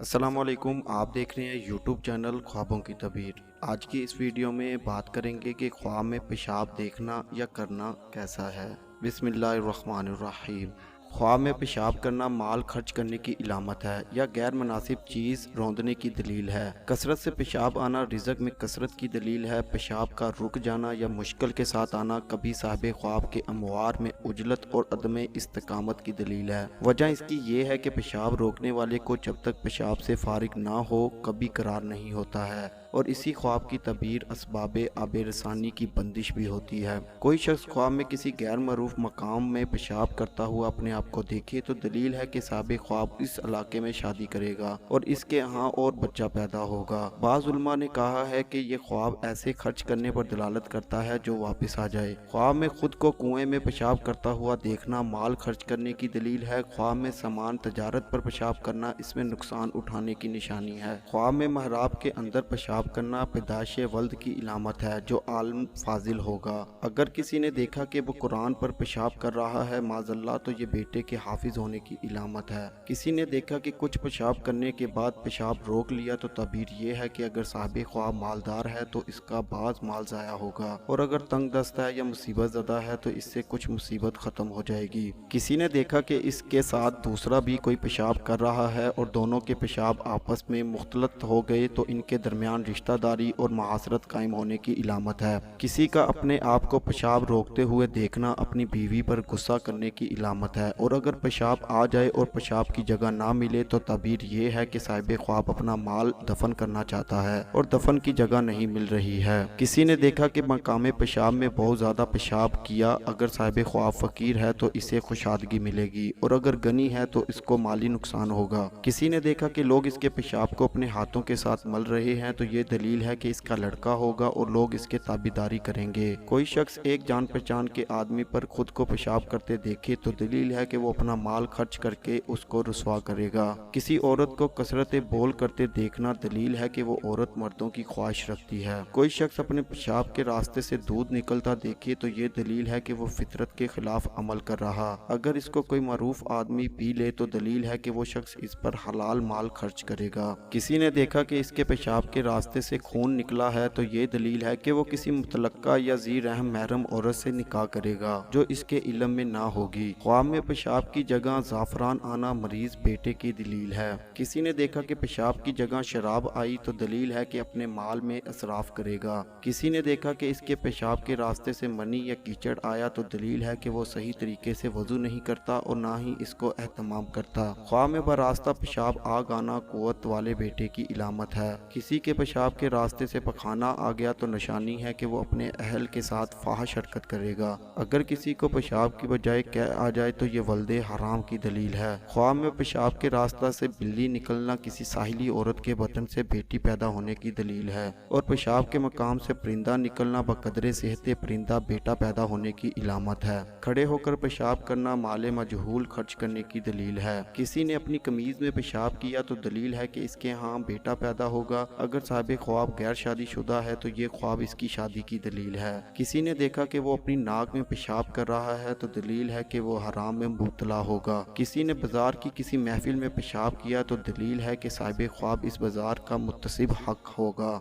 السلام علیکم، آپ دیکھ رہے ہیں یوٹیوب چینل خوابوں کی تعبیر۔ آج کی اس ویڈیو میں بات کریں گے کہ خواب میں پیشاب دیکھنا یا کرنا کیسا ہے۔ بسم اللہ الرحمن الرحیم۔ خواب میں پیشاب کرنا مال خرچ کرنے کی علامت ہے یا غیر مناسب چیز روندنے کی دلیل ہے۔ کثرت سے پیشاب آنا رزق میں کثرت کی دلیل ہے۔ پیشاب کا رک جانا یا مشکل کے ساتھ آنا کبھی صاحب خواب کے اموار میں عجلت اور عدم استقامت کی دلیل ہے۔ وجہ اس کی یہ ہے کہ پیشاب روکنے والے کو جب تک پیشاب سے فارغ نہ ہو کبھی قرار نہیں ہوتا ہے، اور اسی خواب کی تعبیر اسباب آب رسانی کی بندش بھی ہوتی ہے۔ کوئی شخص خواب میں کسی غیر معروف مقام میں پیشاب کرتا ہوا اپنے آپ کو دیکھے تو دلیل ہے کہ صاحب خواب اس علاقے میں شادی کرے گا اور اس کے ہاں اور بچہ پیدا ہوگا۔ بعض علماء نے کہا ہے کہ یہ خواب ایسے خرچ کرنے پر دلالت کرتا ہے جو واپس آ جائے۔ خواب میں خود کو کنویں میں پیشاب کرتا ہوا دیکھنا مال خرچ کرنے کی دلیل ہے۔ خواب میں سامان تجارت پر پیشاب کرنا اس میں نقصان اٹھانے کی نشانی ہے۔ خواب میں محراب کے اندر پیشاب کرنا پیدائش ولد کی علامت ہے جو عالم فاضل ہوگا۔ اگر کسی نے دیکھا کہ وہ قرآن پر پیشاب کر رہا ہے معاذ اللہ تو یہ بیٹے کے حافظ ہونے کی علامت ہے۔ کسی نے دیکھا کہ کچھ پیشاب کرنے کے بعد پیشاب روک لیا تو تعبیر یہ ہے کہ اگر صاحب خواب مالدار ہے تو اس کا بعض مال ضائع ہوگا، اور اگر تنگ دست ہے یا مصیبت زدہ ہے تو اس سے کچھ مصیبت ختم ہو جائے گی۔ کسی نے دیکھا کہ اس کے ساتھ دوسرا بھی کوئی پیشاب کر رہا ہے اور دونوں کے پیشاب آپس میں مختلط ہو گئے تو ان کے درمیان رشتہ داری اور معاشرت قائم ہونے کی علامت ہے۔ کسی کا اپنے آپ کو پیشاب روکتے ہوئے دیکھنا اپنی بیوی پر غصہ کرنے کی علامت ہے، اور اگر پیشاب آ جائے اور پیشاب کی جگہ نہ ملے تو تعبیر یہ ہے کہ صاحب خواب اپنا مال دفن کرنا چاہتا ہے اور دفن کی جگہ نہیں مل رہی ہے۔ کسی نے دیکھا کہ مقام پیشاب میں بہت زیادہ پیشاب کیا، اگر صاحب خواب فقیر ہے تو اسے خوشادگی ملے گی، اور اگر غنی ہے تو اس کو مالی نقصان ہوگا۔ کسی نے دیکھا کہ لوگ اس کے پیشاب کو اپنے ہاتھوں کے ساتھ مل رہے ہیں تو یہ دلیل ہے کہ اس کا لڑکا ہوگا اور لوگ اس کے تابعداری کریں گے۔ کوئی شخص ایک جان پہچان کے آدمی پر خود کو پیشاب کرتے دیکھے تو دلیل ہے کہ وہ اپنا مال خرچ کر کے اس کو رسوا کرے گا۔ کسی عورت کو کثرت بول کرتے دیکھنا دلیل ہے کہ وہ عورت مردوں کی خواہش رکھتی ہے۔ کوئی شخص اپنے پیشاب کے راستے سے دودھ نکلتا دیکھے تو یہ دلیل ہے کہ وہ فطرت کے خلاف عمل کر رہا۔ اگر اس کو کوئی معروف آدمی پی لے تو دلیل ہے کہ وہ شخص اس پر حلال مال خرچ کرے گا۔ کسی نے دیکھا کہ اس کے پیشاب کے راستے سے خون نکلا ہے تو یہ دلیل ہے کہ وہ کسی متعلقہ یا ذی رحم محرم عورت سے نکاح کرے گا جو اس کے علم میں نہ ہوگی۔ خواب میں پیشاب کی جگہ زعفران آنا مریض بیٹے کی دلیل ہے۔ کسی نے دیکھا کہ پیشاب کی جگہ شراب آئی تو دلیل ہے کہ اپنے مال میں اسراف کرے گا۔ کسی نے دیکھا کہ اس کے پیشاب کے راستے سے منی یا کیچڑ آیا تو دلیل ہے کہ وہ صحیح طریقے سے وضو نہیں کرتا اور نہ ہی اس کو اہتمام کرتا۔ خواب میں براستہ پیشاب آگ آنا قوت والے بیٹے کی علامت ہے۔ کسی کے پیشاب کے راستے سے پخانہ آ گیا تو نشانی ہے کہ وہ اپنے اہل کے ساتھ فاحش حرکت کرے گا۔ اگر کسی کو پیشاب کی بجائے قے آ جائے تو یہ ولد حرام کی دلیل ہے۔ خواب میں پیشاب کے راستہ سے بلی نکلنا کسی ساحلی عورت کے بطن سے بیٹی پیدا ہونے کی دلیل ہے، اور پیشاب کے مقام سے پرندہ نکلنا بقدر صحت پرندہ بیٹا پیدا ہونے کی علامت ہے۔ کھڑے ہو کر پیشاب کرنا مال مجہول خرچ کرنے کی دلیل ہے۔ کسی نے اپنی قمیض میں پیشاب کیا تو دلیل ہے کہ اس کے ہاں بیٹا پیدا ہوگا۔ اگر صاحب خواب غیر شادی شدہ ہے تو یہ خواب اس کی شادی کی دلیل ہے۔ کسی نے دیکھا کہ وہ اپنی ناک میں پیشاب کر رہا ہے تو دلیل ہے کہ وہ حرام میں مبتلا ہوگا۔ کسی نے بازار کی کسی محفل میں پیشاب کیا تو دلیل ہے کہ صاحب خواب اس بازار کا متصب حق ہوگا۔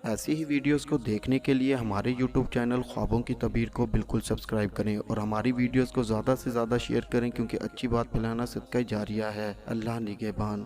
ایسی ہی ویڈیوز کو دیکھنے کے لیے ہمارے یوٹیوب چینل خوابوں کی تعبیر کو بالکل سبسکرائب کریں اور ہماری ویڈیوز کو زیادہ سے زیادہ شیئر کریں، کیونکہ اچھی بات پھیلانا صدقہ جاریہ ہے۔ اللہ نگہبان۔